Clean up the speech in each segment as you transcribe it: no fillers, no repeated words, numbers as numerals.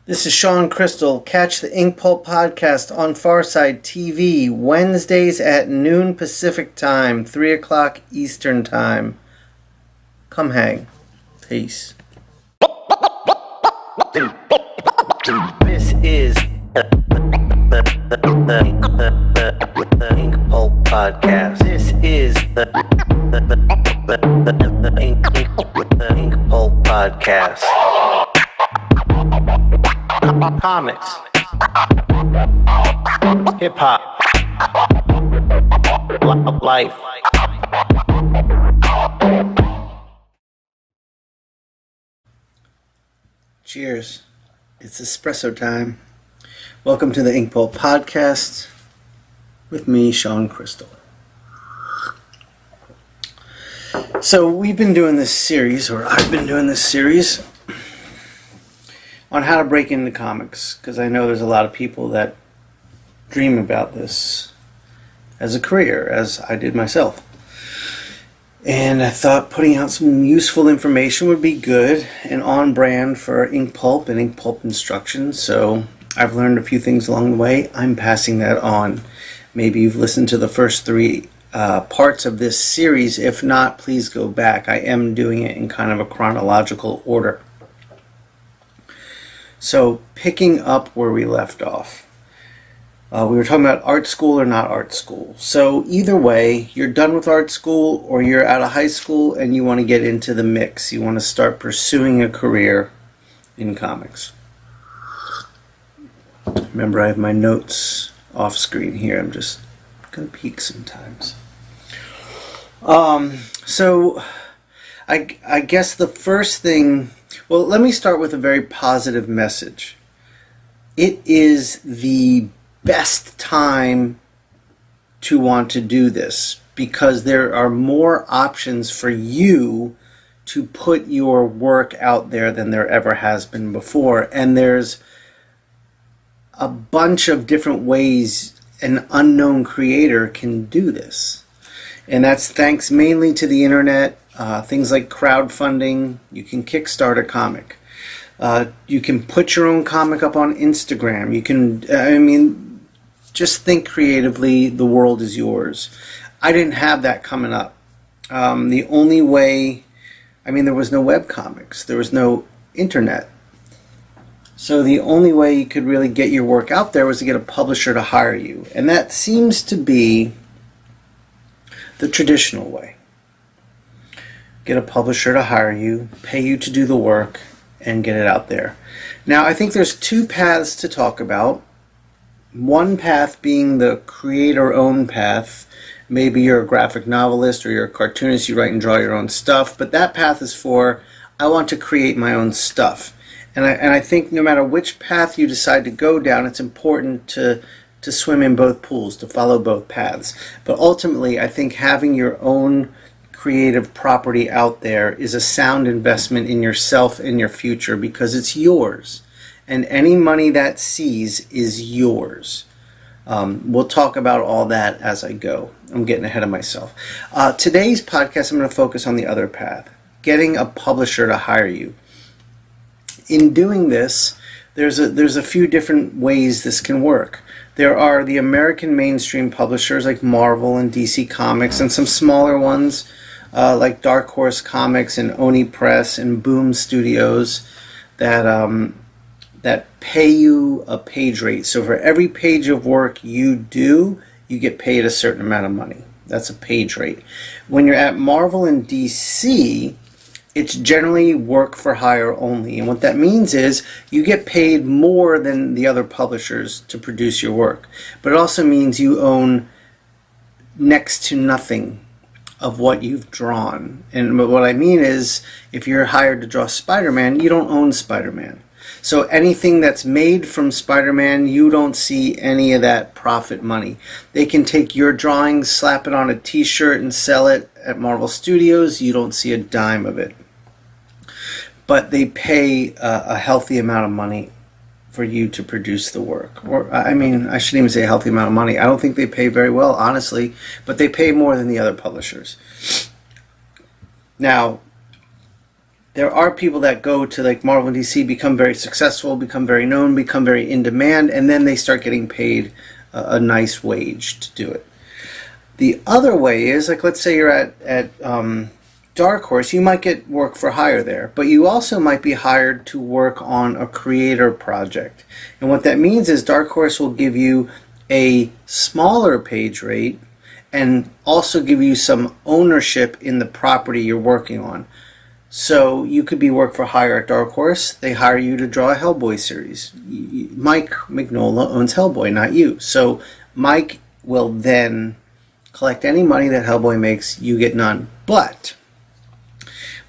This is Shawn Crystal. Catch the Inkpulp podcast on Pharcyde TV Wednesdays at noon Pacific time, 3 o'clock Eastern time. Come hang. Peace. This is the Inkpulp podcast. This is the Inkpulp podcast. Comics, hip hop, life. Cheers. It's espresso time. Welcome to the Inkpulp podcast with me, Shawn Crystal. So we've been doing this series, or I've been doing this series on how to break into comics, because I know there's a lot of people that dream about this as a career, as I did myself. And I thought putting out some useful information would be good and on brand for Inkpulp and Inkpulp Instruction. So I've learned a few things along the way. I'm passing that on. Maybe you've listened to the first three parts of this series. If not, please go back. I am doing it in kind of a chronological order. So, picking up where we left off. We were talking about art school or not art school. So, either way, you're done with art school or you're out of high school and you want to get into the mix. You want to start pursuing a career in comics. Remember, I have my notes off screen here. I'm just going to peek sometimes. So, I guess the first thing... Well, let me start with a very positive message. It is the best time to want to do this because there are more options for you to put your work out there than there ever has been before. And there's a bunch of different ways an unknown creator can do this. And that's thanks mainly to the internet. Things like crowdfunding. You can kickstart a comic. You can put your own comic up on Instagram. You can, just think creatively. The world is yours. I didn't have that coming up. The only way, there was no web comics. There was no internet. So the only way you could really get your work out there was to get a publisher to hire you. And that seems to be the traditional way. Get a publisher to hire you, pay you to do the work, and get it out there. Now, I think there's two paths to talk about. One path being the creator-owned path. Maybe you're a graphic novelist or you're a cartoonist, you write and draw your own stuff, but that path is for, I want to create my own stuff. And I think no matter which path you decide to go down, it's important to swim in both pools, to follow both paths. But ultimately, I think having your own creative property out there is a sound investment in yourself and your future because it's yours. And any money that sees is yours. We'll talk about all that as I go. I'm getting ahead of myself. Today's podcast, I'm going to focus on the other path, getting a publisher to hire you. In doing this, there's a few different ways this can work. There are the American mainstream publishers like Marvel and DC Comics and some smaller ones like Dark Horse Comics and Oni Press and Boom Studios that pay you a page rate. So for every page of work you do, you get paid a certain amount of money. That's a page rate. When you're at Marvel and DC, it's generally work for hire only. And what that means is you get paid more than the other publishers to produce your work. But it also means you own next to nothing of what you've drawn. And what I mean is, if you're hired to draw Spider-Man, you don't own Spider-Man. So anything that's made from Spider-Man, you don't see any of that profit money. They can take your drawings, slap it on a t-shirt and sell it at Marvel Studios. You don't see a dime of it. But they pay a healthy amount of money for you to produce the work. Or I shouldn't even say a healthy amount of money. I don't think they pay very well, honestly, but they pay more than the other publishers. Now, there are people that go to like Marvel and DC, become very successful, become very known, become very in demand, and then they start getting paid a nice wage to do it. The other way is, like, let's say you're at Dark Horse, you might get work for hire there, but you also might be hired to work on a creator project. And what that means is Dark Horse will give you a smaller page rate and also give you some ownership in the property you're working on. So you could be work for hire at Dark Horse. They hire you to draw a Hellboy series. Mike Mignola owns Hellboy, not you. So Mike will then collect any money that Hellboy makes. You get none. But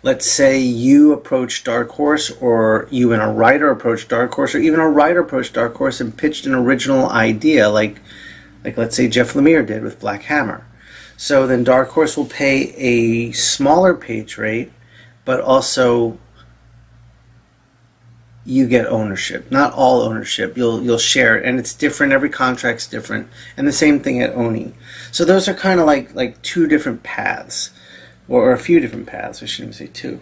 let's say you approach Dark Horse, or you and a writer approach Dark Horse, or even a writer approached Dark Horse and pitched an original idea, like let's say Jeff Lemire did with Black Hammer. So then Dark Horse will pay a smaller page rate, but also you get ownership. Not all ownership. You'll share it, and it's different. Every contract's different, and the same thing at Oni. So those are kind of like two different paths, or a few different paths. I shouldn't say two.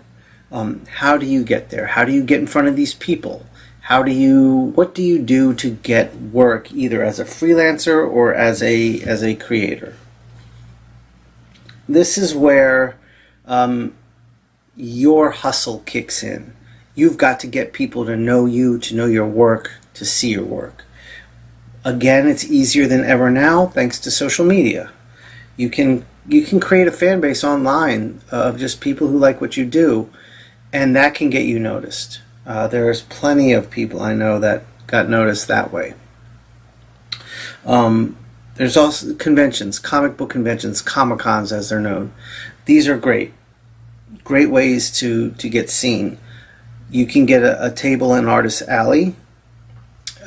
How do you get there? How do you get in front of these people? What do you do to get work, either as a freelancer or as a creator? This is where your hustle kicks in. You've got to get people to know you, to know your work, to see your work. Again, it's easier than ever now thanks to social media. You can create a fan base online of just people who like what you do, and that can get you noticed. There's plenty of people I know that got noticed that way. There's also conventions, comic book conventions, Comic-Cons as they're known. These are great ways to get seen. You can get a table in Artist Alley,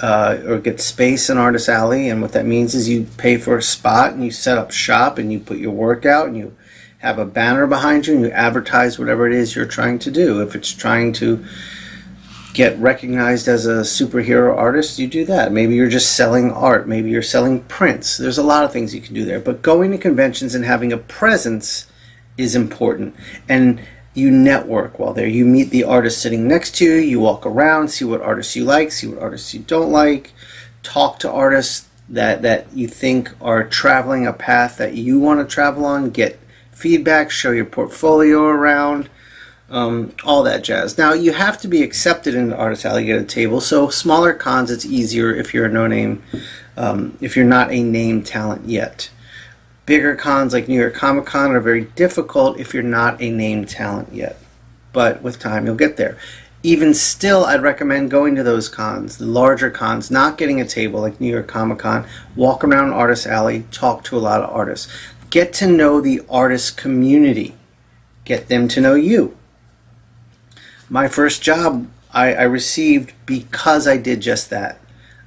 or get space in Artist Alley, and what that means is you pay for a spot and you set up shop and you put your work out and you have a banner behind you and you advertise whatever it is you're trying to do. If it's trying to get recognized as a superhero artist, you do that. Maybe you're just selling art. Maybe you're selling prints. There's a lot of things you can do there. But going to conventions and having a presence is important. And you network while there. You meet the artist sitting next to you. You walk around, see what artists you like, see what artists you don't like. Talk to artists that you think are traveling a path that you want to travel on. Get feedback. Show your portfolio around. All that jazz. Now, you have to be accepted in the Artist Alley to get a table. So smaller cons, it's easier if you're a no-name, if you're not a name talent yet. Bigger cons like New York Comic Con are very difficult if you're not a name talent yet. But with time, you'll get there. Even still, I'd recommend going to those cons, the larger cons, not getting a table like New York Comic Con. Walk around Artist Alley, talk to a lot of artists. Get to know the artist community. Get them to know you. My first job I received because I did just that.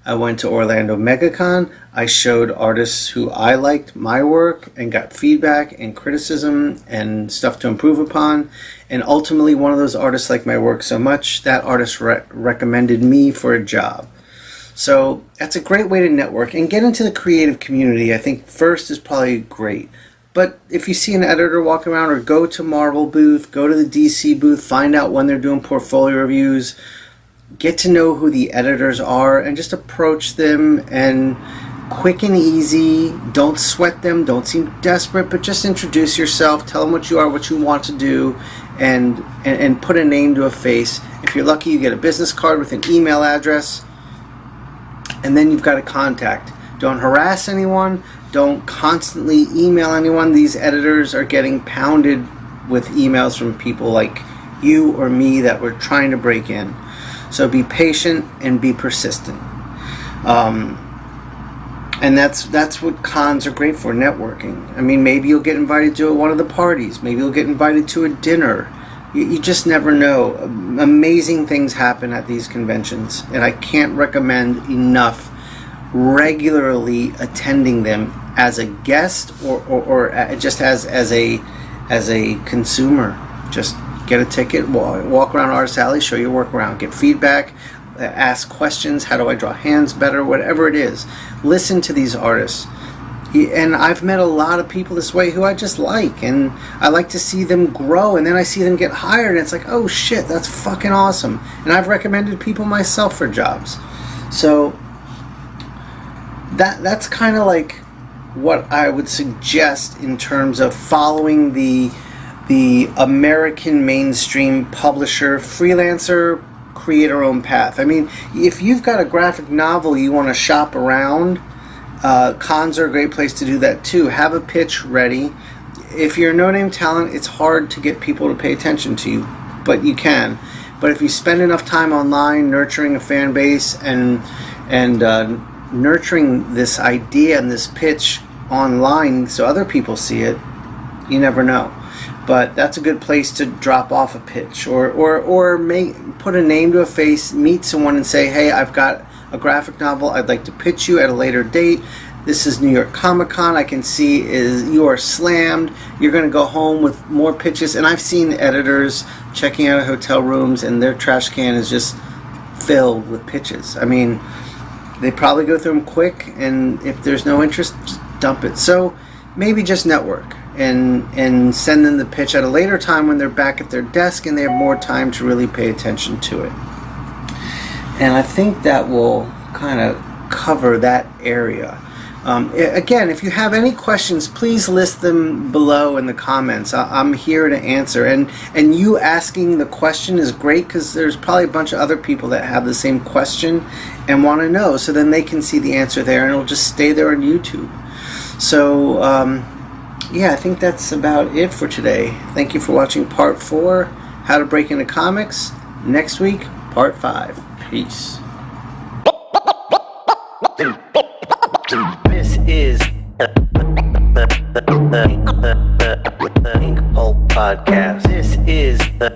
I went to Orlando MegaCon. I showed artists who I liked my work and got feedback and criticism and stuff to improve upon. And ultimately, one of those artists liked my work so much that artist recommended me for a job. So that's a great way to network and get into the creative community. I think first is probably great. But if you see an editor walking around, or go to Marvel booth, go to the DC booth, find out when they're doing portfolio reviews, get to know who the editors are, and just approach them, and quick and easy. Don't sweat them, don't seem desperate, but just introduce yourself, tell them what you are, what you want to do, and put a name to a face. If you're lucky, you get a business card with an email address, and then you've got a contact. Don't harass anyone. Don't constantly email anyone. These editors are getting pounded with emails from people like you or me that were trying to break in. So be patient and be persistent. And that's what cons are great for, networking. I mean, maybe you'll get invited to one of the parties. Maybe you'll get invited to a dinner. You just never know. Amazing things happen at these conventions, and I can't recommend enough regularly attending them as a guest or just as a consumer. Just get a ticket, walk around Artist Alley, show your work around, get feedback, ask questions. How do I draw hands better? Whatever it is, listen to these artists. And I've met a lot of people this way who I just like, and I like to see them grow, and then I see them get hired, and it's like, oh shit, that's fucking awesome. And I've recommended people myself for jobs. So that's kind of like what I would suggest in terms of following the American mainstream publisher, freelancer, creator-owned path. I mean, if you've got a graphic novel you want to shop around, cons are a great place to do that too. Have a pitch ready. If you're a no-name talent, it's hard to get people to pay attention to you, but you can. But if you spend enough time online nurturing a fan base and nurturing this idea and this pitch online so other people see it, you never know. But that's a good place to drop off a pitch, or put a name to a face, meet someone and say, hey, I've got a graphic novel I'd like to pitch you at a later date. This is New York Comic Con. I can see you are slammed. You're going to go home with more pitches. And I've seen editors checking out of hotel rooms and their trash can is just filled with pitches. I mean, they probably go through them quick, and if there's no interest, just dump it. So maybe just network and send them the pitch at a later time when they're back at their desk and they have more time to really pay attention to it. And I think that will kind of cover that area. Again, if you have any questions, please list them below in the comments. I'm here to answer. And you asking the question is great, because there's probably a bunch of other people that have the same question and want to know. So then they can see the answer there, and it'll just stay there on YouTube. So, yeah, I think that's about it for today. Thank you for watching part 4, How to Break into Comics. Next week, part 5. Peace. This is the Inkpulp Podcast. This is the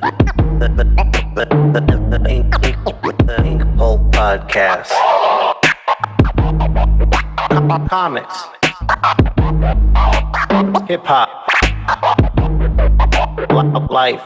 Inkpulp Podcast. Comics, hip hop, life.